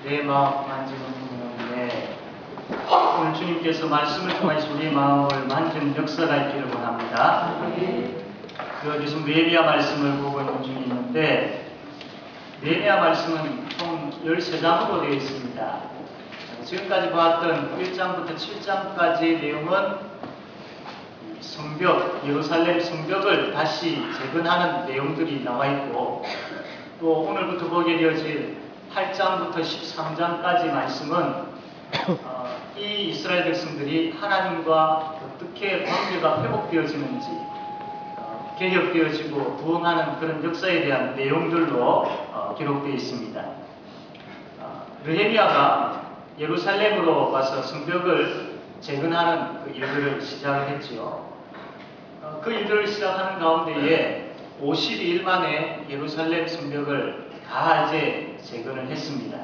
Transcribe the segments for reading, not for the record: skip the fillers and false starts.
내 마음 만지는 분인데 오늘 주님께서 말씀을 통해서 우리 마음을 만지는 역사가 있기를 원합니다. 여기서 느헤미야 말씀을 보고 있는 중에 있는데 느헤미야 말씀은 총 13장으로 되어 있습니다. 지금까지 보았던 1장부터 7장까지 내용은 성벽, 예루살렘 성벽을 다시 재건하는 내용들이 나와 있고, 또 오늘부터 보게 되어질 8장부터 13장까지 말씀은 이 이스라엘 백성들이 하나님과 어떻게 관계가 회복되어지는지, 개혁되어지고 부흥하는 그런 역사에 대한 내용들로 기록되어 있습니다. 느헤미야가 예루살렘으로 와서 성벽을 재건하는 그 일들을 시작을 했지요. 그 일들을 시작하는 가운데에 52일 만에 예루살렘 성벽을 다 이제 재건을 했습니다.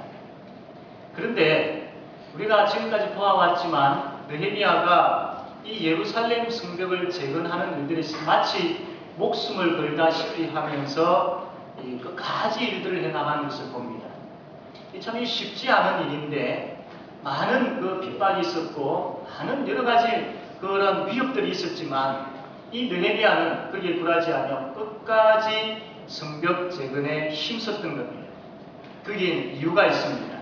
그런데 우리가 지금까지 보아왔지만 느헤미야가 이 예루살렘 성벽을 재건하는 일들이 마치 목숨을 걸다시피 하면서 끝까지 일들을 해나가는 것을 봅니다. 참 쉽지 않은 일인데 많은 그 핍박이 있었고 많은 여러 가지 그런 위협들이 있었지만 이 느헤미야는 거기에 굴하지 않아 끝까지 성벽 재건에 힘썼던 겁니다. 거기에 이유가 있습니다.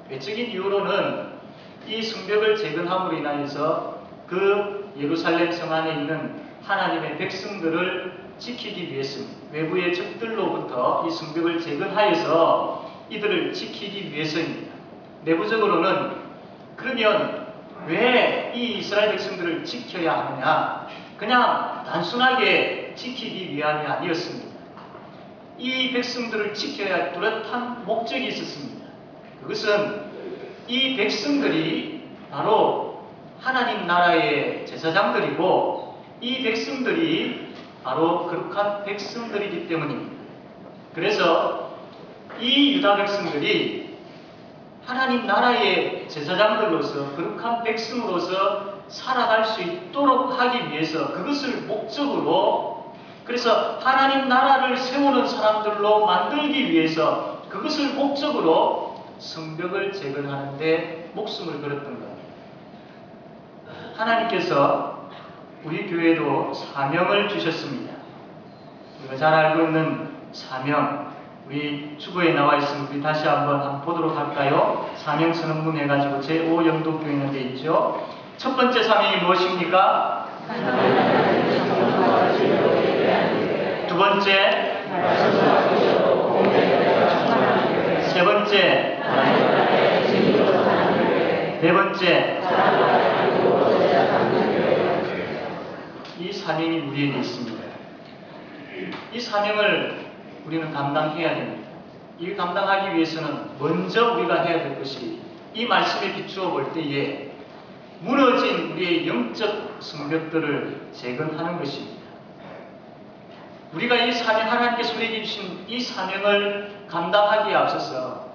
외적인 이유로는 이 성벽을 재건함으로 인하여서 그 예루살렘 성 안에 있는 하나님의 백성들을 지키기 위해서입니다. 외부의 적들로부터 이 성벽을 재건하여서 이들을 지키기 위해서입니다. 내부적으로는 그러면 왜 이 이스라엘 백성들을 지켜야 하느냐? 그냥 단순하게 지키기 위함이 아니었습니다. 이 백성들을 지켜야 할 뚜렷한 목적이 있었습니다. 그것은 이 백성들이 바로 하나님 나라의 제사장들이고 이 백성들이 바로 거룩한 백성들이기 때문입니다. 그래서 이 유다 백성들이 하나님 나라의 제사장들로서 거룩한 백성으로서 살아갈 수 있도록 하기 위해서 그것을 목적으로, 그래서 하나님 나라를 세우는 사람들로 만들기 위해서 그것을 목적으로 성벽을 재건하는 데 목숨을 걸었던 겁니다. 하나님께서 우리 교회도 사명을 주셨습니다. 우리가 잘 알고 있는 사명, 우리 주보에 나와 있으면 우리 다시 한번 보도록 할까요? 사명 선언문 해가지고 제5영독교에 있는 데 있죠. 첫 번째 사명이 무엇입니까? 두 번째, 세 번째, 네 번째, 이 사명이 우리에게 있습니다. 이 사명을 우리는 감당해야 됩니다. 이 감당하기 위해서는 먼저 우리가 해야 될 것이 이 말씀에 비추어 볼 때에 무너진 우리의 영적 성벽들을 재건하는 것입니다. 우리가 이 사명, 하나님께서 우리에게 주신 이 사명을 감당하기에 앞서서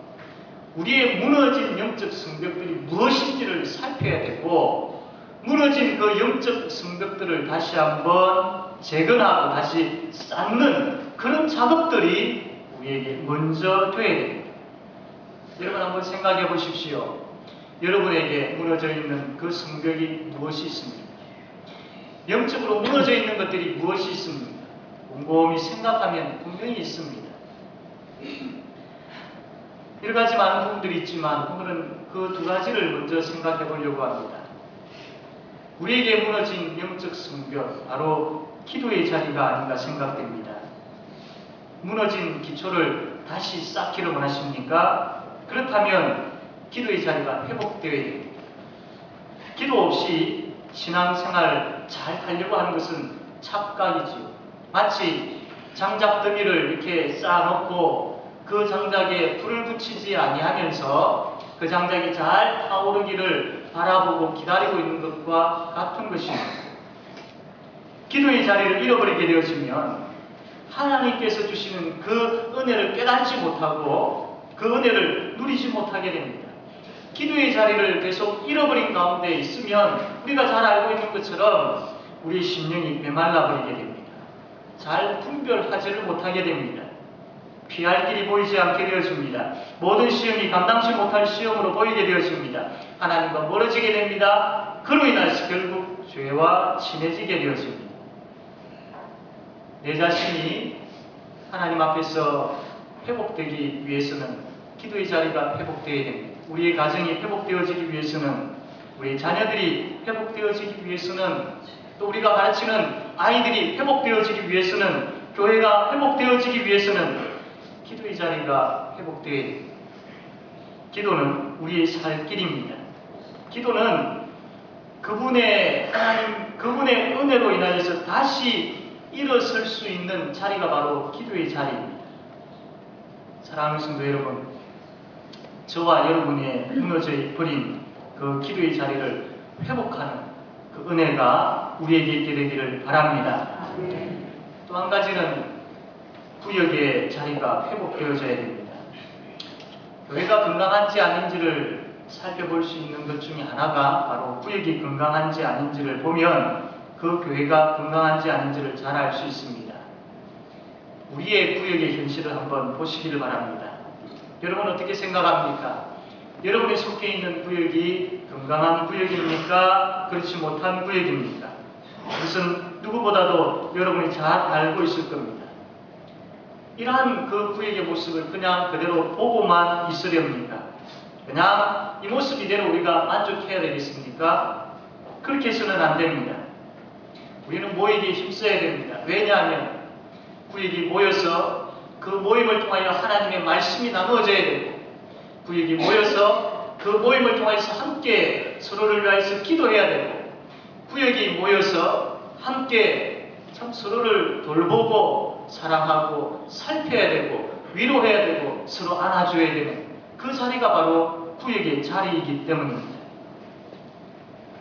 우리의 무너진 영적 성벽들이 무엇인지를 살펴야 되고, 무너진 그 영적 성벽들을 다시 한번 재건하고 다시 쌓는 그런 작업들이 우리에게 먼저 돼야 됩니다. 여러분 한번 생각해 보십시오. 여러분에게 무너져 있는 그 성벽이 무엇이 있습니까? 영적으로 무너져 있는 것들이 무엇이 있습니까? 곰곰이 생각하면 분명히 있습니다. 여러 가지 많은 부분들이 있지만 오늘은 그 두 가지를 먼저 생각해 보려고 합니다. 우리에게 무너진 영적 성벽, 바로 기도의 자리가 아닌가 생각됩니다. 무너진 기초를 다시 쌓기를 원하십니까? 그렇다면 기도의 자리가 회복되어야 됩니다. 기도 없이 신앙생활 잘 하려고 하는 것은 착각이지요. 마치 장작더미를 이렇게 쌓아놓고 그 장작에 불을 붙이지 아니하면서 그 장작이 잘 타오르기를 바라보고 기다리고 있는 것과 같은 것입니다. 기도의 자리를 잃어버리게 되어지면 하나님께서 주시는 그 은혜를 깨닫지 못하고 그 은혜를 누리지 못하게 됩니다. 기도의 자리를 계속 잃어버린 가운데 있으면 우리가 잘 알고 있는 것처럼 우리의 심령이 메말라 버리게 됩니다. 잘 분별하지를 못하게 됩니다. 피할 길이 보이지 않게 되어집니다. 모든 시험이 감당치 못할 시험으로 보이게 되어집니다. 하나님과 멀어지게 됩니다. 그로 인해서 결국 죄와 친해지게 되어집니다. 내 자신이 하나님 앞에서 회복되기 위해서는 기도의 자리가 회복되어야 됩니다. 우리의 가정이 회복되어지기 위해서는, 우리 자녀들이 회복되어지기 위해서는, 또 우리가 가르치는 아이들이 회복되어지기 위해서는, 교회가 회복되어지기 위해서는 기도의 자리가 회복되어야 됩니다. 기도는 우리의 살 길입니다. 기도는 그분의 은혜로 인하여서 다시 일어설 수 있는 자리가 바로 기도의 자리입니다. 사랑하는 성도 여러분, 저와 여러분의 무너져 버린 그 기도의 자리를 회복하는 그 은혜가 우리에게 있게 되기를 바랍니다. 또 한 가지는 구역의 자리가 회복되어져야 됩니다. 교회가 건강한지 아닌지를 살펴볼 수 있는 것 중에 하나가 바로 구역이 건강한지 아닌지를 보면 그 교회가 건강한지 아닌지를 잘 알 수 있습니다. 우리의 구역의 현실을 한번 보시기를 바랍니다. 여러분 어떻게 생각합니까? 여러분이 속해 있는 구역이 건강한 구역입니까? 그렇지 못한 구역입니까? 그것은 누구보다도 여러분이 잘 알고 있을 겁니다. 이러한 그 구역의 모습을 그냥 그대로 보고만 있으렵니까? 그냥 이 모습 이대로 우리가 만족해야 되겠습니까? 그렇게 해서는 안 됩니다. 우리는 모이기에 힘써야 됩니다. 왜냐하면 구역이 모여서 그 모임을 통하여 하나님의 말씀이 나누어져야 되고, 구역이 모여서 그 모임을 통해서 함께 서로를 위해서 기도해야 되고, 구역이 모여서 함께 참 서로를 돌보고 사랑하고 살펴야 되고 위로해야 되고 서로 안아줘야 되는 그 자리가 바로 구역의 자리이기 때문입니다.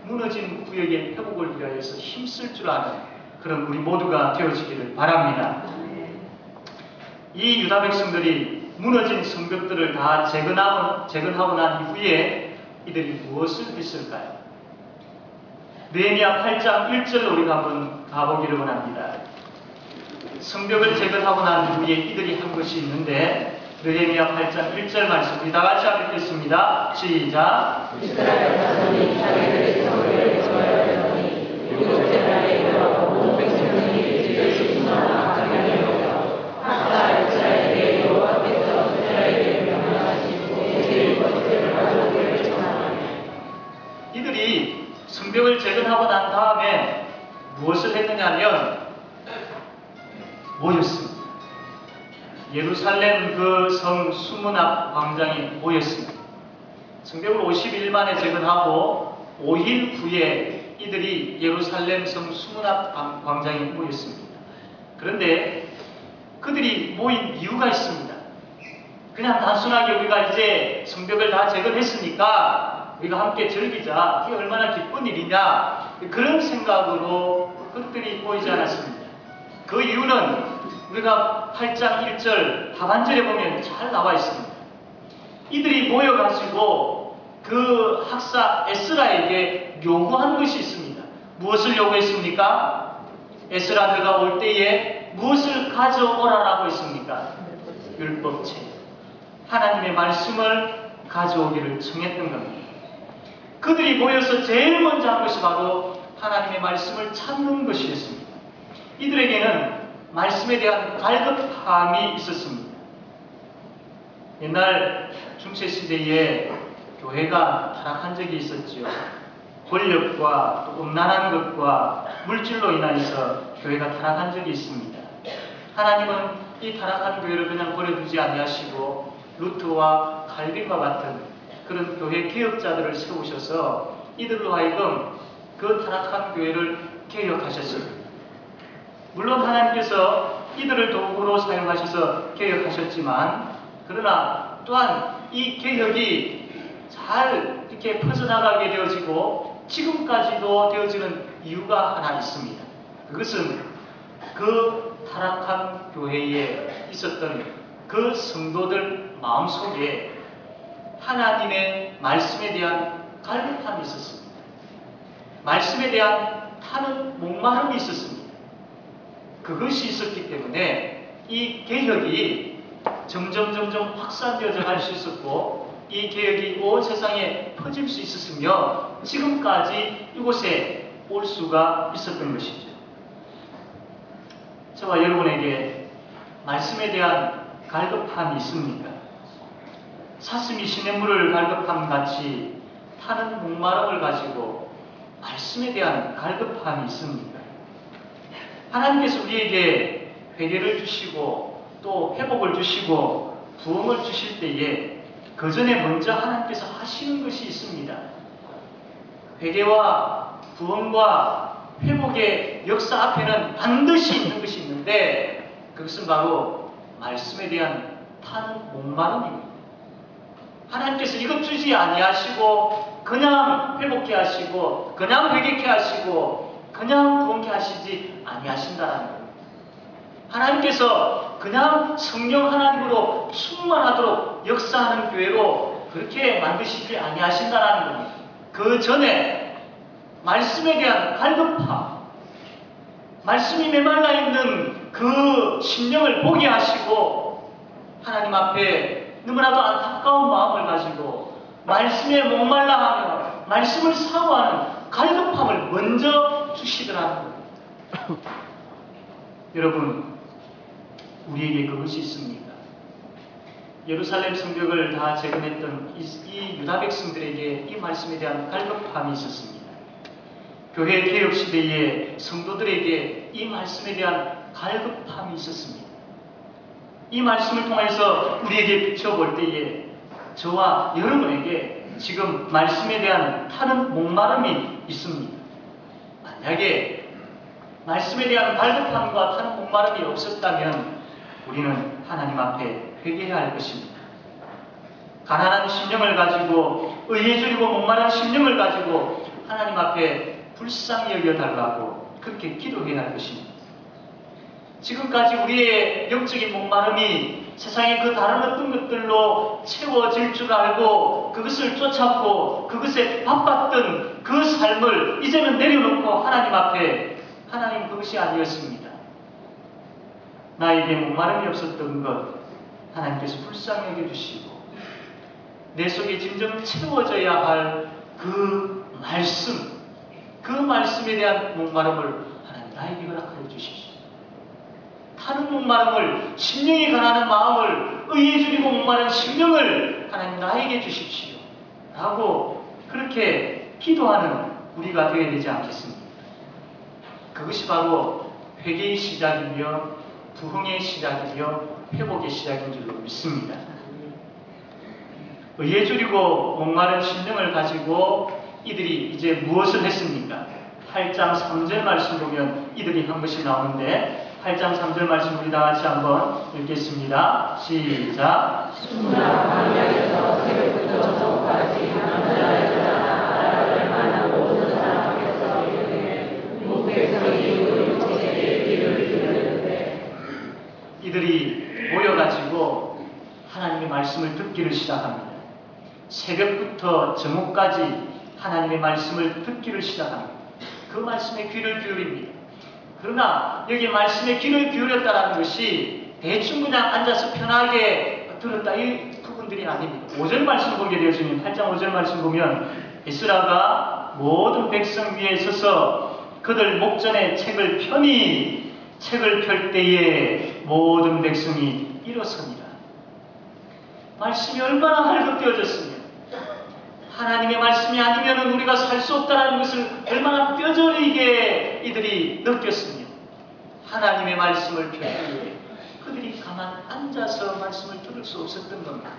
무너진 구역의 회복을 위하여서 힘쓸 줄 아는 그런 우리 모두가 되어지기를 바랍니다. 이 유다 백성들이 무너진 성벽들을 다 재건하고 난 이후에 이들이 무엇을 했을까요? 느헤미야 8장 1절로 우리가 한번 가보기를 원합니다. 성벽을 재건하고 난 이후에 이들이 한 것이 있는데, 느헤미야 8장 1절 말씀 우리 다 같이 읽겠습니다. 시작. 이스라엘 자손이 자기들의 성을 거하였더니 일곱째 날에 여호와 온 백성이 이스라엘 신하나 하나님으로 하사 이스라엘에게 여호와께서 이스라엘에게 명령하시고 그 것들을 가져오기를 청하나니. 이들이 성벽을 재건하고 난 다음에 무엇을 했느냐면 모였습니다. 예루살렘 그 성 수문 앞 광장에 모였습니다. 성벽을 50일 만에 재건하고 5일 후에 이들이 예루살렘 성 수문 앞 광장에 모였습니다. 그런데 그들이 모인 이유가 있습니다. 그냥 단순하게 우리가 이제 성벽을 다 재건했으니까 우리가 함께 즐기자, 이게 얼마나 기쁜 일이냐, 그런 생각으로 그들이 모이지 않았습니다. 그 이유는 우리가 8장 1절 하반절에 보면 잘 나와 있습니다. 이들이 모여가지고 그 학사 에스라에게 요구한 것이 있습니다. 무엇을 요구했습니까? 에스라 너가 올 때에 무엇을 가져오라라고 했습니까? 율법책, 하나님의 말씀을 가져오기를 청했던 겁니다. 그들이 모여서 제일 먼저 한 것이 바로 하나님의 말씀을 찾는 것이었습니다. 이들에게는 말씀에 대한 갈급함이 있었습니다. 옛날 중세시대에 교회가 타락한 적이 있었지요. 권력과 또 음란한 것과 물질로 인하여서 교회가 타락한 적이 있습니다. 하나님은 이 타락한 교회를 그냥 버려두지 아니하시고 루트와 칼빈과 같은 그런 교회 개혁자들을 세우셔서 이들로 하여금 그 타락한 교회를 개혁하셨습니다. 물론 하나님께서 이들을 도구로 사용하셔서 개혁하셨지만, 그러나 또한 이 개혁이 잘 이렇게 퍼져나가게 되어지고 지금까지도 되어지는 이유가 하나 있습니다. 그것은 그 타락한 교회에 있었던 그 성도들 마음속에 하나님의 말씀에 대한 갈급함이 있었습니다. 말씀에 대한 타는 목마름이 있었습니다. 그것이 있었기 때문에 이 개혁이 점점 확산되어져 갈 수 있었고 이 개혁이 온 세상에 퍼질 수 있었으며 지금까지 이곳에 올 수가 있었던 것이죠. 저와 여러분에게 말씀에 대한 갈급함이 있습니까? 사슴이 시냇물을 갈급함 같이 타는 목마름을 가지고 말씀에 대한 갈급함이 있습니까? 하나님께서 우리에게 회개를 주시고 또 회복을 주시고 부흥을 주실 때에 그 전에 먼저 하나님께서 하시는 것이 있습니다. 회개와 부흥과 회복의 역사 앞에는 반드시 있는 것이 있는데 그것은 바로 말씀에 대한 타는 목마름입니다. 하나님께서 이것 주지 아니하시고 그냥 회복케 하시고 그냥 회개케 하시고 그냥 부흥케 하시지 아니하신다라는 겁니다. 하나님께서 그냥 성령 하나님으로 충만하도록 역사하는 교회로 그렇게 만드시지 아니하신다라는 겁니다. 그 전에 말씀에 대한 갈급함, 말씀이 메말라 있는 그 심령을 보게 하시고 하나님 앞에 너무나도 안타까운 마음을 가지고 말씀에 목말라하며 말씀을 사모하는 갈급함을 먼저 주시더라는 겁니다. 여러분, 우리에게 그것이 있습니까? 예루살렘 성벽을 다 재건했던 이 유다 백성들에게 이 말씀에 대한 갈급함이 있었습니다. 교회 개혁 시대에 성도들에게 이 말씀에 대한 갈급함이 있었습니다. 이 말씀을 통해서 우리에게 비춰볼 때에 저와 여러분에게 지금 말씀에 대한 타는 목마름이 있습니다. 만약에 말씀에 대한 갈급함과 타는 목마름이 없었다면 우리는 하나님 앞에 회개해야 할 것입니다. 가난한 심령을 가지고 의에 줄이고 목마른 심령을 가지고 하나님 앞에 불쌍히 여겨달라고 그렇게 기도해야 할 것입니다. 지금까지 우리의 영적인 목마름이 세상의 그 다른 어떤 것들로 채워질 줄 알고 그것을 쫓았고 그것에 바빴던 그 삶을 이제는 내려놓고 하나님 앞에 하나님 그것이 아니었습니다. 나에게 목마름이 없었던 것 하나님께서 불쌍히 여겨주시고 내 속에 진정 채워져야 할 그 말씀, 그 말씀에 대한 목마름을 하나님 나에게 허락하여 주십시오. 타는 목마름을, 심령이 가난한 마음을, 의에 줄이고 목마른 심령을 하나님 나에게 주십시오. 라고 그렇게 기도하는 우리가 되어야 되지 않겠습니까? 그것이 바로 회개의 시작이며 부흥의 시작이며 회복의 시작인 줄로 믿습니다. 의에 줄이고 목마른 심령을 가지고 이들이 이제 무엇을 했습니까? 8장 3절 말씀 보면 이들이 한 것이 나오는데 8장 3절 말씀 우리 다 같이 한번 읽겠습니다. 시작. 주나 광야에서 새벽부터 저녁까지 남자의 여자나 알아볼 만한 모든 사람 앞에서 이르되 백성이 우리 주제에 귀를 기울였는데 이들이 모여가지고 하나님의 말씀을 듣기를 시작합니다. 새벽부터 정오까지 하나님의 말씀을 듣기를 시작합니다. 그 말씀에 귀를 기울입니다. 그러나 여기 말씀에 귀를 기울였다는 것이 대충 그냥 앉아서 편하게 들었다 이 부분들이 아닙니다. 5절 말씀 보게 되었으면 8장 5절 말씀 보면 에스라가 모든 백성 위에 서서 그들 목전에 책을 펴니 책을 펼 때에 모든 백성이 일어섭니다. 말씀이 얼마나 할급되어졌으면 하나님의 말씀이 아니면 우리가 살 수 없다는 것을 얼마나 뼈저리게 이들이 느꼈으며 하나님의 말씀을 펼 때에 그들이 가만 앉아서 말씀을 들을 수 없었던 겁니다.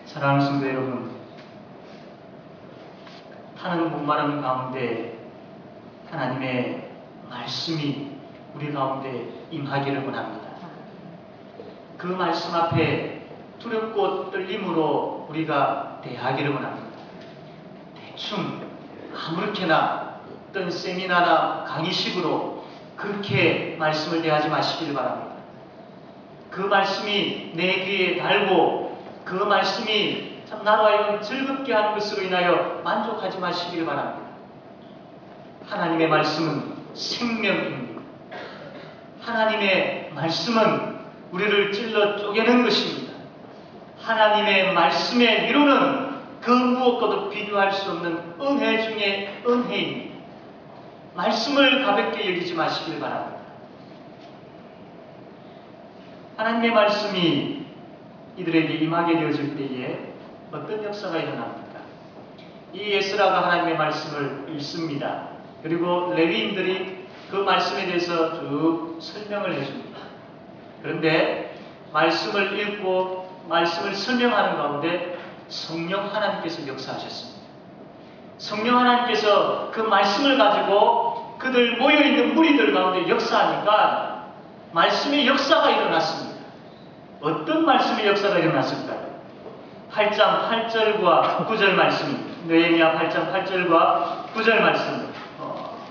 사랑하는 성도 여러분, 타는 목마름 가운데 하나님의 말씀이 우리 가운데 임하기를 원합니다. 그 말씀 앞에 두렵고 떨림으로 우리가 대하기를 원합니다. 대충 아무렇게나 어떤 세미나나 강의식으로 그렇게 말씀을 대하지 마시길 바랍니다. 그 말씀이 내 귀에 달고 그 말씀이 참 나로 하여금 즐겁게 하는 것으로 인하여 만족하지 마시길 바랍니다. 하나님의 말씀은 생명입니다. 하나님의 말씀은 우리를 찔러 쪼개는 것입니다. 하나님의 말씀의 위로는 그 무엇과도 비교할 수 없는 은혜 중에 은혜입니다. 말씀을 가볍게 여기지 마시길 바랍니다. 하나님의 말씀이 이들에게 임하게 되어질 때에 어떤 역사가 일어납니까? 이 에스라가 하나님의 말씀을 읽습니다. 그리고 레위인들이 그 말씀에 대해서 쭉 설명을 해줍니다. 그런데 말씀을 읽고 말씀을 설명하는 가운데 성령 하나님께서 역사하셨습니다. 성령 하나님께서 그 말씀을 가지고 그들 모여있는 무리들 가운데 역사하니까 말씀의 역사가 일어났습니다. 어떤 말씀의 역사가 일어났을까요? 8장 8절과 9절 말씀입니다. 느헤미야 8장 8절과 9절 말씀.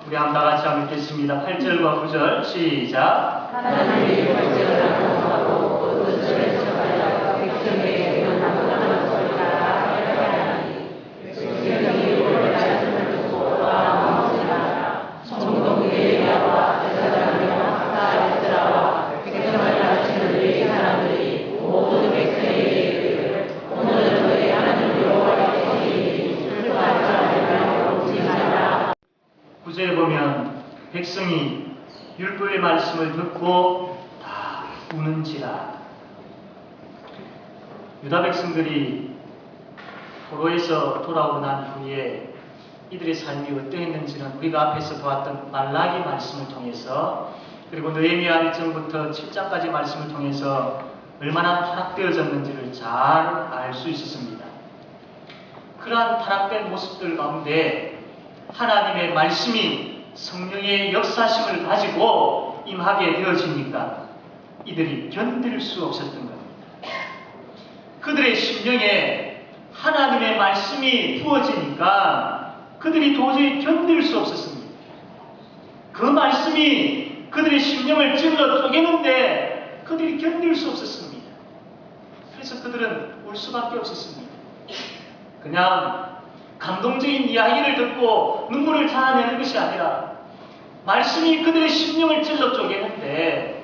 우리 한번 다 같이 한번 읽겠습니다. 8절과 9절 시작. 하나님의 말씀을 낭독하고 그 뜻을 전하여 백성에게 명령하는 소리가 하나니 백성이 그 말씀을 듣고 마음으로 성동 느헤미야와 제사장이와 다 에스라와 백성을 가르치는 이 사람들이 모든 백성에게 이르기를 오늘은 너희 하나님 여호와의 성이 출발하지 않으면 오지 말라. 9절에 보면 백성이 율법의 말씀을 듣고 다 우는지라. 유다 백성들이 포로에서 돌아오고 난 후에 이들의 삶이 어떠했는지는 우리가 앞에서 보았던 말라기 말씀을 통해서 그리고 느헤미야 1장부터 7장까지 말씀을 통해서 얼마나 타락되어졌는지를 잘 알 수 있었습니다. 그러한 타락된 모습들 가운데 하나님의 말씀이 성령의 역사심을 가지고 임하게 되어지니까 이들이 견딜 수 없었던 겁니다. 그들의 심령에 하나님의 말씀이 부어지니까 그들이 도저히 견딜 수 없었습니다. 그 말씀이 그들의 심령을 찔러 쪼개는데 그들이 견딜 수 없었습니다. 그래서 그들은 울 수밖에 없었습니다. 그냥 감동적인 이야기를 듣고 눈물을 자아내는 것이 아니라 말씀이 그들의 심령을 찔러 쪼개는데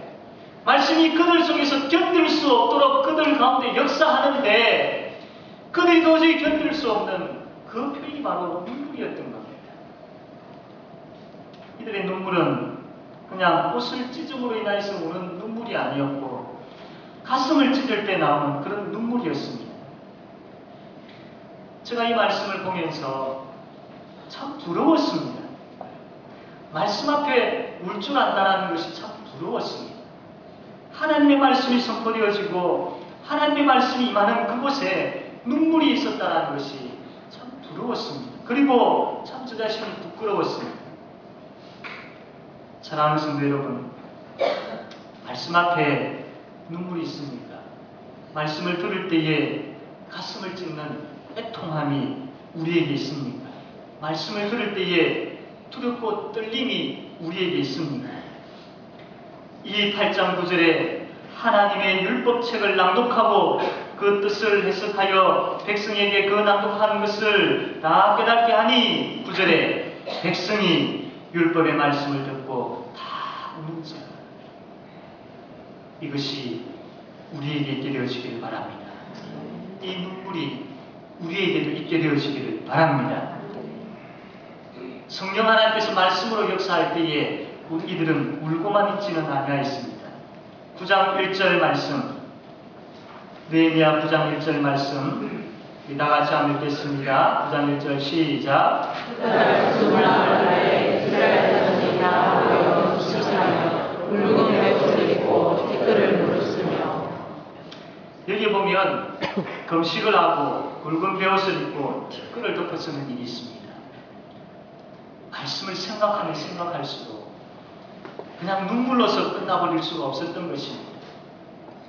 말씀이 그들 속에서 견딜 수 없도록 그들 가운데 역사하는데 그들이 도저히 견딜 수 없는 그 표현이 바로 눈물이었던 겁니다. 이들의 눈물은 그냥 옷을 찢음으로 인해서 오는 눈물이 아니었고 가슴을 찢을 때 나오는 그런 눈물이었습니다. 제가 이 말씀을 보면서 참 부러웠습니다. 말씀 앞에 울 줄 안다는 것이 참 부러웠습니다. 하나님의 말씀이 선포되어지고 하나님의 말씀이 임하는 그곳에 눈물이 있었다는 것이 참 부러웠습니다. 그리고 참 저 자신이 부끄러웠습니다. 사랑하는 성도 여러분, 말씀 앞에 눈물이 있습니까? 말씀을 들을 때에 가슴을 찢는 애통함이 우리에게 있습니까? 말씀을 들을 때에 두렵고 떨림이 우리에게 있습니까? 이 8장 9절에 하나님의 율법책을 낭독하고 그 뜻을 해석하여 백성에게 그 낭독하는 것을 다 깨닫게 하니 9절에 백성이 율법의 말씀을 듣고 다 우는지라. 이것이 우리에게 있게 되어지기를 바랍니다. 이 눈물이 우리에게도 있게 되어지기를 바랍니다. 성령 하나님께서 말씀으로 역사할 때에 우리들은 울고만 있지는 아니하였습니다. 9장 1절 말씀, 느헤미야 9장 1절 말씀 다 같이 한번 읽겠습니다. 9장 1절 시작. 여기 보면 금식을 하고 굵은 베옷을 입고 티끌을 덮어 쓰는 일이 있습니다. 말씀을 생각하면 생각할수록 그냥 눈물로서 끝나버릴 수가 없었던 것입니다.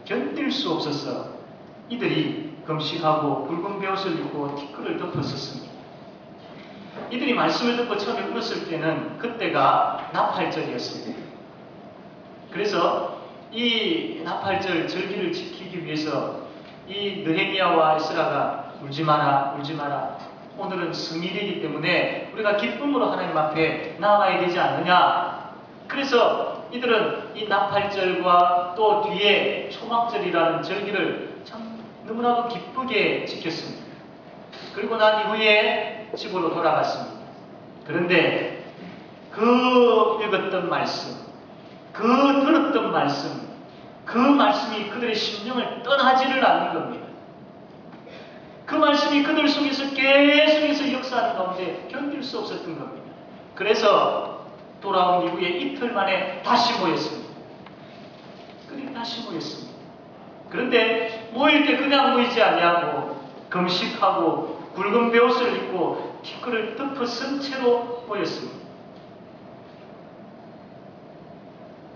견딜 수 없어서 이들이 금식하고 굵은 베옷을 입고 티끌을 덮어 썼습니다. 이들이 말씀을 듣고 처음에 울었을 때는 그때가 나팔절이었습니다. 그래서 이 나팔절 절기를 지키기 위해서 이 느헤미야와 에스라가 울지 마라, 울지 마라. 오늘은 성일이기 때문에 우리가 기쁨으로 하나님 앞에 나아가야 되지 않느냐. 그래서 이들은 이 나팔절과 또 뒤에 초막절이라는 절기를 참 너무나도 기쁘게 지켰습니다. 그리고 난 이후에 집으로 돌아갔습니다. 그런데 그 읽었던 말씀, 그 들었던 말씀, 그 말씀이 그들의 심령을 떠나지를 않는 겁니다. 그 말씀이 그들 속에서 계속해서 역사하는 가운데 견딜 수 없었던 겁니다. 그래서 돌아온 이후에 이틀 만에 다시 모였습니다. 그들이 다시 모였습니다. 그런데 모일 때 그냥 모이지 아니하고 금식하고 굵은 베옷을 입고 티끌을 덮어 쓴 채로 모였습니다.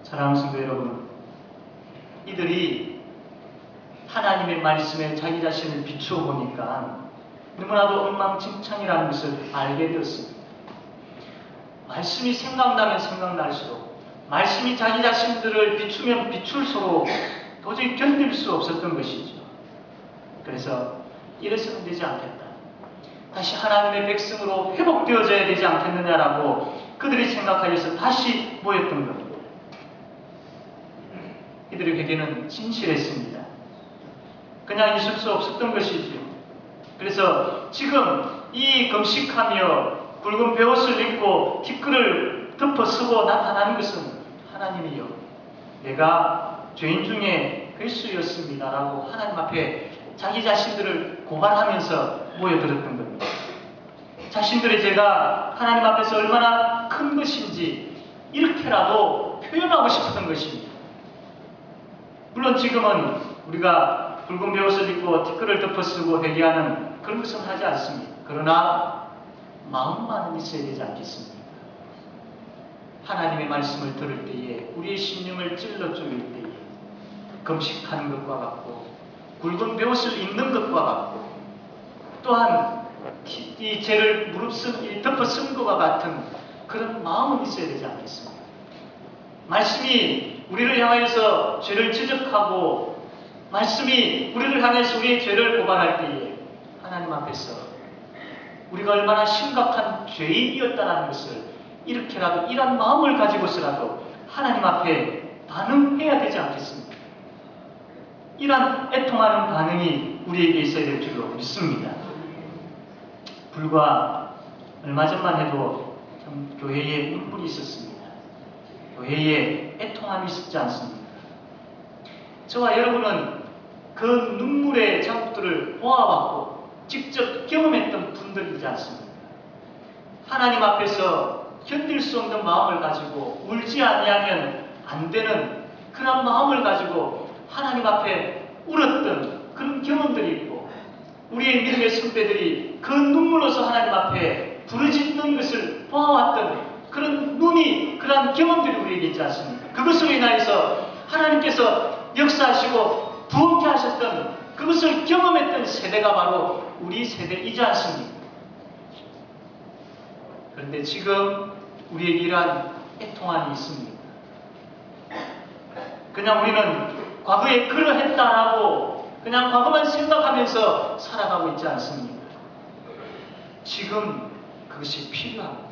사랑하는 성도 여러분, 이들이 하나님의 말씀에 자기 자신을 비추어 보니까 너무나도 엉망진창이라는 것을 알게 되었습니다. 말씀이 생각나면 생각날수록, 말씀이 자기 자신들을 비추면 비출수록 도저히 견딜 수 없었던 것이죠. 그래서 이래서는 되지 않겠다. 다시 하나님의 백성으로 회복되어져야 되지 않겠느냐라고 그들이 생각하여서 다시 모였던 겁니다. 이들의 회개는 진실했습니다. 그냥 있을 수 없었던 것이지요. 그래서 지금 이 금식하며 굵은 베옷을 입고 티끌을 덮어 쓰고 나타나는 것은 하나님이여, 내가 죄인 중에 괴수였습니다라고 하나님 앞에 자기 자신들을 고발하면서 모여들었던 겁니다. 자신들의 죄가 하나님 앞에서 얼마나 큰 것인지 이렇게라도 표현하고 싶었던 것입니다. 물론 지금은 우리가 굵은 베옷을 입고 티끌을 덮어 쓰고 회개하는 그런 것은 하지 않습니다. 그러나 마음만은 있어야 되지 않겠습니까? 하나님의 말씀을 들을 때에 우리의 심령을 찔러 쪼일 때에 금식하는 것과 같고 굵은 베옷을 입는 것과 같고 또한 이 죄를 덮어 쓴 것과 같은 그런 마음은 있어야 되지 않겠습니까? 말씀이 우리를 향하여서 죄를 지적하고 말씀이 우리를 향해서 우리의 죄를 고발할 때에 하나님 앞에서 우리가 얼마나 심각한 죄인이었다는 것을 이렇게라도 이런 마음을 가지고서라도 하나님 앞에 반응해야 되지 않겠습니까? 이런 애통하는 반응이 우리에게 있어야 될 줄로 믿습니다. 불과 얼마 전만 해도 참 교회에 눈물이 있었습니다. 교회에 애통함이 있었지 않습니까? 저와 여러분은 그 눈물의 자국들을 보아왔고 직접 경험했던 분들이지 않습니까? 하나님 앞에서 견딜 수 없는 마음을 가지고 울지 아니하면 안 되는 그런 마음을 가지고 하나님 앞에 울었던 그런 경험들이 있고 우리의 믿음의 선배들이 그 눈물로서 하나님 앞에 부르짖는 것을 보아왔던 그런 눈이, 그런 경험들이 우리에게 있지 않습니까? 그것으로 인하여서 하나님께서 역사하시고 부흥케 하셨던 그것을 경험했던 세대가 바로 우리 세대이지 않습니까? 그런데 지금 우리에게 이러한 애통함이 있습니다. 그냥 우리는 과거에 그러했다라고 그냥 과거만 생각하면서 살아가고 있지 않습니까? 지금 그것이 필요합니다.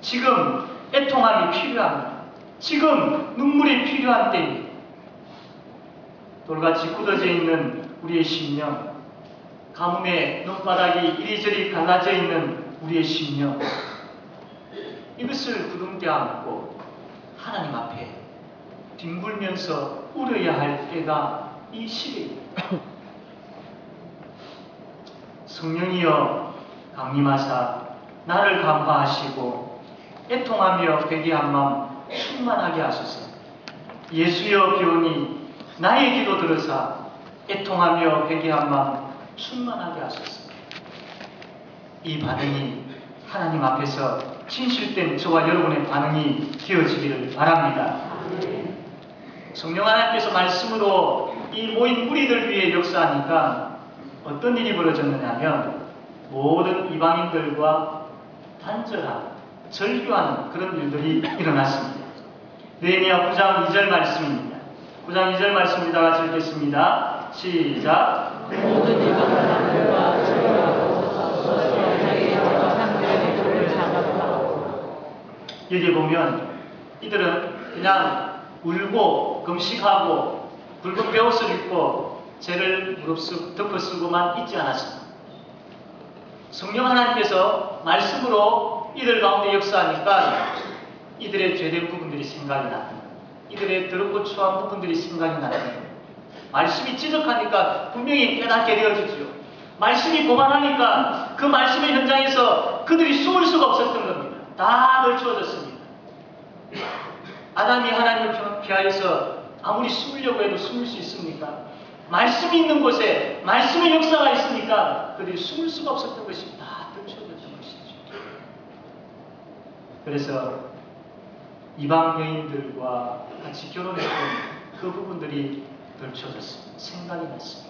지금 애통함이 필요합니다. 지금 눈물이 필요한 때입니다. 돌같이 굳어져 있는 우리의 심령, 가뭄에 눈바닥이 이리저리 갈라져 있는 우리의 심령, 이것을 부둥켜 안고 하나님 앞에 뒹굴면서 울어야 할 때가 이 시대입니다. 성령이여 강림하사 나를 감화하시고 애통하며 회개한 마음 충만하게 하소서. 예수여 비오니 나의 기도 들으사 애통하며 회개한 마음 충만하게 하소서. 이 반응이 하나님 앞에서 진실된 저와 여러분의 반응이 되어지기를 바랍니다. 성령 하나님께서 말씀으로 이 모인 무리들 위해 역사하니까 어떤 일이 벌어졌느냐면 모든 이방인들과 단절하는, 절교하는 그런 일들이 일어났습니다. 느헤미야 9장 2절 말씀입니다. 9장 2절 말씀 다 같이 읽겠습니다. 시작. 모든 이방 사람들과 절교하고 자기 여러 상대의 돌을 작업하고. 여기 보면 이들은 그냥 울고 금식하고 붉은 베옷을 입고 죄를 무릅쓰고 덮어쓰고만 있지 않았습니다. 성령 하나님께서 말씀으로 이들 가운데 역사하니까 이들의 죄된 부분들이 생각이 납니다. 이들의 더럽고 추한 부분들이 생각이 납니다. 말씀이 지적하니까 분명히 깨닫게 되어지죠. 말씀이 고발하니까 그 말씀의 현장에서 그들이 숨을 수가 없었던 겁니다. 다 걸추어졌습니다. 아담이 하나님을 피하여서 아무리 숨으려고 해도 숨을 수 있습니까? 말씀이 있는 곳에 말씀의 역사가 있으니까 그들이 숨을 수가 없었던 것이 다 걸추어졌던 것이죠. 그래서 이방 여인들과 같이 결혼했던 그 부분들이 걸추어졌습니다. 생각이 났습니다.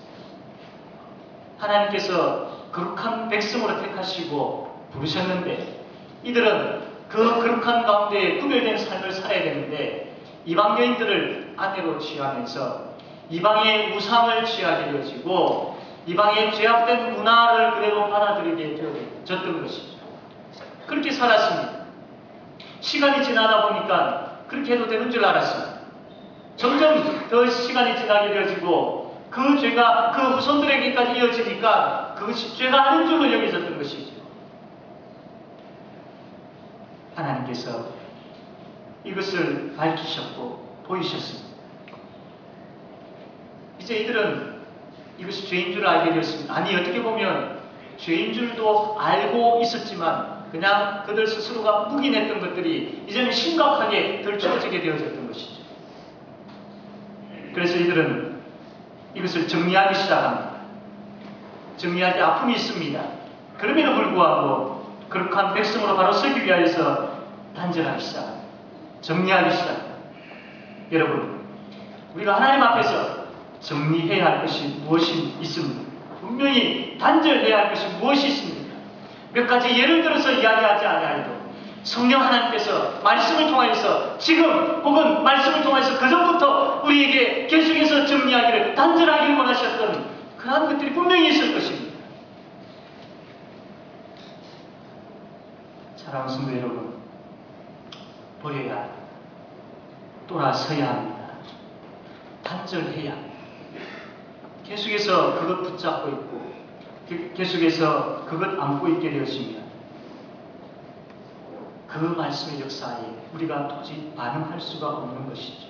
하나님께서 거룩한 백성으로 택하시고 부르셨는데 이들은 그 거룩한 가운데 구별된 삶을 살아야 되는데 이방 여인들을 아내로 취하면서 이방의 우상을 취하게 되어지고 이방의 죄악된 문화를 그대로 받아들이게 되어졌던 것이죠. 그렇게 살았습니다. 시간이 지나다 보니까 그렇게 해도 되는 줄 알았습니다. 점점 더 시간이 지나게 되어지고 그 죄가 그 후손들에게까지 이어지니까 그것이 죄가 아닌 줄로 여겨졌던 것이죠. 하나님께서 이것을 밝히셨고 보이셨습니다. 이제 이들은 이것이 죄인 줄 알게 되었습니다. 아니 어떻게 보면 죄인 줄도 알고 있었지만 그냥 그들 스스로가 묵인했던 것들이 이제는 심각하게 덜추어지게 되어졌던 것이죠. 그래서 이들은 이것을 정리하기 시작합니다. 정리할 때 아픔이 있습니다. 그럼에도 불구하고 거룩한 백성으로 바로 서기 위하여서 단절하기 시작합니다. 정리하기 시작합니다. 여러분, 우리가 하나님 앞에서 정리해야 할 것이 무엇이 있습니까? 분명히 단절해야 할 것이 무엇이 있습니까? 몇 가지 예를 들어서 이야기하지 않아도 성령 하나님께서 말씀을 통하여서 지금 혹은 말씀을 통하여서 그전부터 우리에게 계속해서 정리하기를 단절하기를 원하셨던 그러한 것들이 분명히 있을 것입니다. 사랑하는 성도 여러분, 버려야 합니다. 돌아서야 합니다. 단절해야 합니다. 계속해서 그것 붙잡고 있고 계속해서 그것 안고 있게 되었습니다. 그 말씀의 역사에 우리가 도저히 반응할 수가 없는 것이죠.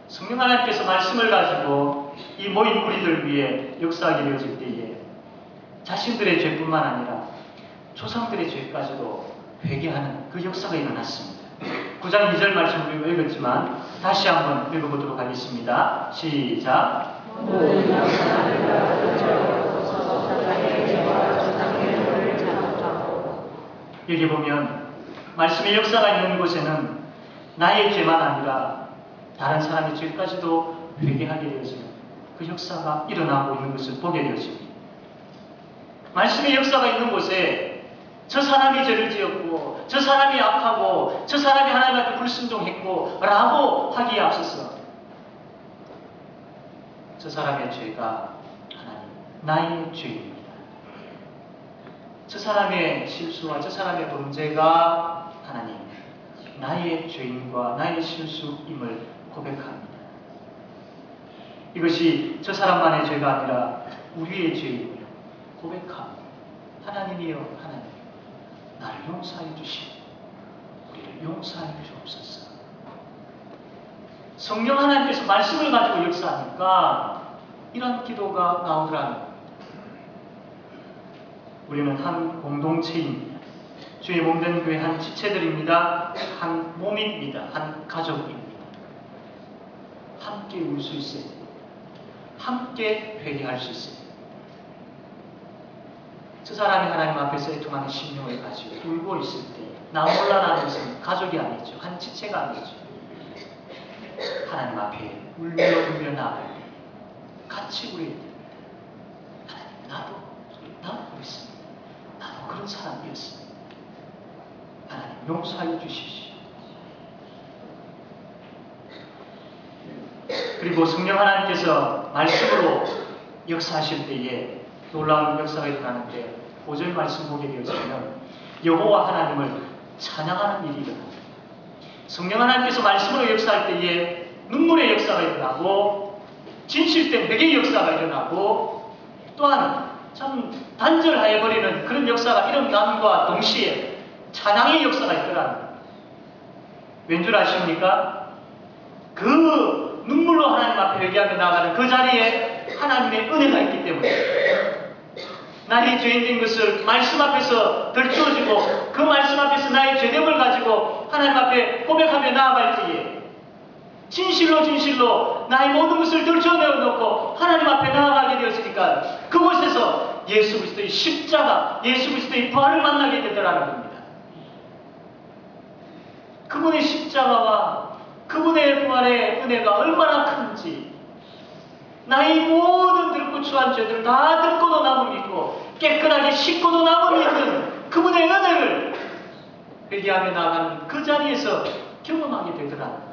성령 하나님께서 말씀을 가지고 이 모인 우리들 위해 역사하게 되어질 때에 자신들의 죄뿐만 아니라 조상들의 죄까지도 회개하는 그 역사가 일어났습니다. 9장 2절 말씀을 우리가 읽었지만 다시 한번 읽어보도록 하겠습니다. 시작. 여기 보면 말씀의 역사가 있는 곳에는 나의 죄만 아니라 다른 사람의 죄까지도 회개하게 되어지는 그 역사가 일어나고 있는 것을 보게 되어집니다. 말씀의 역사가 있는 곳에 저 사람이 죄를 지었고 저 사람이 악하고 저 사람이 하나님한테 불순종했고 라고 하기에 앞서서 저 사람의 죄가 하나님 나의 죄입니다. 저 사람의 실수와 저 사람의 범죄가 하나님 나의 죄인과 나의 실수임을 고백합니다. 이것이 저 사람만의 죄가 아니라 우리의 죄임을 고백합니다. 하나님이여 하나님 나를 용서해 주시고 우리를 용서해 주옵소서. 성령 하나님께서 말씀을 가지고 역사하니까 이런 기도가 나오더랍니다. 우리는 한 공동체입니다. 주의 몸된 교회 한 지체들입니다. 한 몸입니다. 한 가족입니다. 함께 울 수 있어야 됩니다. 함께 회개할 수 있어야 됩니다. 저 사람이 하나님 앞에서 애통하는 심령을 가지고 울고 있을 때 나 몰라 나는 것은 가족이 아니죠. 한 지체가 아니죠. 하나님 앞에 울며 나갈 때 같이 우리 하나님 나도 그랬습니다. 나도 그런 사람이었습니다. 하나님 용서하여 주십시오. 그리고 성령 하나님께서 말씀으로 역사하실 때에 놀라운 역사가 일어나는데 5절 말씀 보게 되어지면 여호와 하나님을 찬양하는 일이 일어납니다. 성령 하나님께서 말씀으로 역사할 때에 눈물의 역사가 일어나고 진실된 회개의 역사가 일어나고 또한 참 단절하여버리는 그런 역사가 일어남과 동시에 찬양의 역사가 있더라는 겁니다. 왠줄 아십니까? 그 눈물로 하나님 앞에 회개하며 나아가는 그 자리에 하나님의 은혜가 있기 때문에 나의 죄인된 것을 말씀 앞에서 들추어지고 그 말씀 앞에서 나의 죄됨을 가지고 하나님 앞에 고백하며 나아갈 때에 진실로 나의 모든 것을 들춰내어놓고 하나님 앞에 나아가게 되었으니까 그곳에서 예수 그리스도의 십자가, 예수 그리스도의 부활을 만나게 되더라는 겁니다. 그분의 십자가와 그분의 부활의 은혜가 얼마나 큰지 나의 모든 들고 추한 죄들 다 듣고도 남음 있고 깨끗하게 씻고도 남음 있는 그분의 은혜를 회개하며 나아가는 그 자리에서 경험하게 되더라.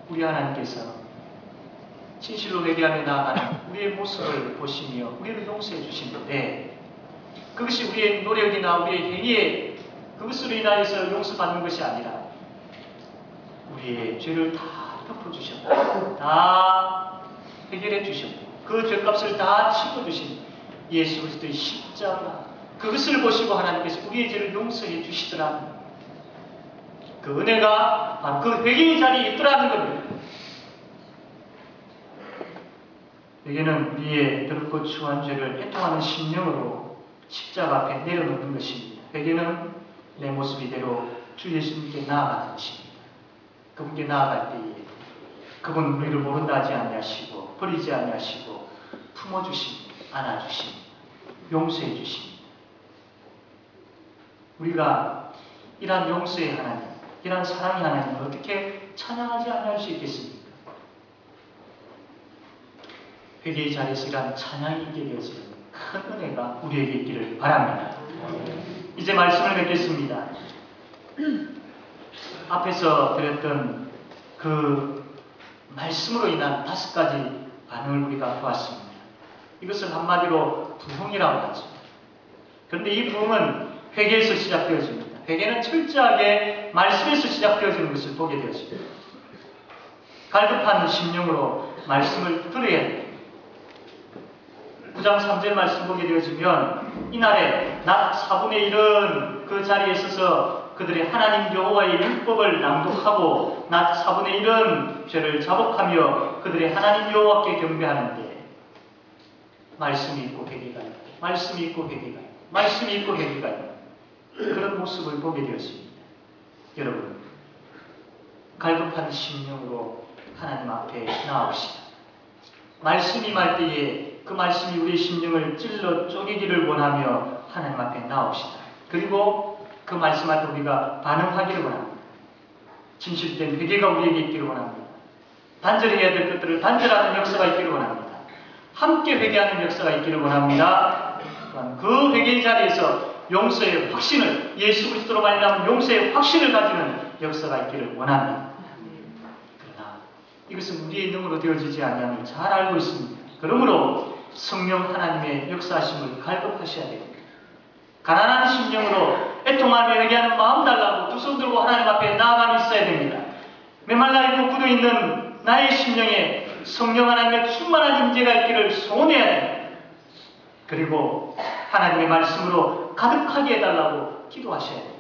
우리 하나님께서 진실로 회개하며 나아가는 우리의 모습을 보시며 우리를 용서해 주시는데 그것이 우리의 노력이나 우리의 행위에 그것으로 인하여서 용서받는 것이 아니라 우리의 죄를 다 덮어주셨고 다 해결해 주셨고 그 죄값을 다 치워주신 예수 그리스도의 십자가 그것을 보시고 하나님께서 우리의 죄를 용서해 주시더라는 그 은혜가 바로 그 회개의 자리에 있더라는 겁니다. 회개는 우리의 더럽고 추한 죄를 애통하는 심령으로 십자가 앞에 내려놓는 것입니다. 회개는 내 모습 이대로 주 예수님께 나아가는 것입니다. 그분께 나아갈 때에 그분 우리를 모른다 하지 아니하시고 버리지 아니하시고 품어주십니다. 안아주십니다. 용서해 주십니다. 우리가 이러한 용서의 하나님, 이러한 사랑의 하나님을 어떻게 찬양하지 아니할 수 있겠습니까? 회개의 자리에서 이러한 찬양이 있게 되어지는 큰 은혜가 우리에게 있기를 바랍니다. 이제 말씀을 맺겠습니다. 앞에서 드렸던 그 말씀으로 인한 5가지 반응을 우리가 보았습니다. 이것을 한마디로 부흥이라고 하죠. 그런데 이 부흥은 회개에서 시작되어집니다. 회개는 철저하게 말씀에서 시작되어지는 것을 보게 되었습니다. 갈급한 심령으로 말씀을 들어야 됩니다. 9장 3절 말씀 보게 되어지면 이날에 낮 4분의 1은 그 자리에 있어서 그들의 하나님 여호와의 율법을 낭독하고 낮 4분의 1은 죄를 자복하며 그들의 하나님 여호와께 경배하는데 말씀이 있고 회개가 있고 말씀이 있고 회개가 있고 말씀이 있고 회개가 있고 그런 모습을 보게 되었습니다. 여러분 갈급한 심령으로 하나님 앞에 나아옵시다. 말씀이 말 때에 그 말씀이 우리의 심령을 찔러 쪼개기를 원하며 하나님 앞에 나옵시다. 그리고 그 말씀 앞에 우리가 반응하기를 원합니다. 진실된 회개가 우리에게 있기를 원합니다. 단절해야 될 것들을 단절하는 역사가 있기를 원합니다. 함께 회개하는 역사가 있기를 원합니다. 또한 그 회개의 자리에서 용서의 확신을 예수 그리스도로 말미암은 용서의 확신을 가지는 역사가 있기를 원합니다. 그러나 이것은 우리의 능으로 되어지지 않음을 잘 알고 있습니다. 그러므로 성령 하나님의 역사하심을 갈급하셔야 됩니다. 가난한 심령으로 애통하며 회개하는 마음 달라고 두 손 들고 하나님 앞에 나아가 있어야 됩니다. 메말라 있고 굳어있는 나의 심령에 성령 하나님의 충만한 임재가 있기를 소원해야 됩니다. 그리고 하나님의 말씀으로 가득하게 해달라고 기도하셔야 됩니다.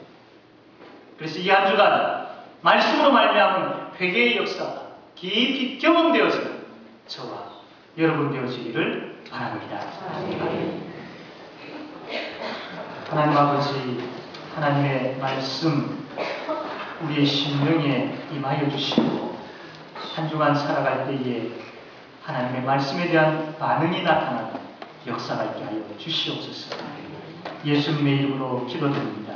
그래서 이 한 주간 말씀으로 말미암은 회개의 역사가 깊이 경험되어서 저와 여러분 되어지기를 바랍니다. 하나님 아버지, 하나님의 말씀 우리의 심령에 임하여 주시고 한 주간 살아갈 때에 하나님의 말씀에 대한 반응이 나타나는 역사가 있게 하여 주시옵소서. 예수님의 이름으로 기도드립니다.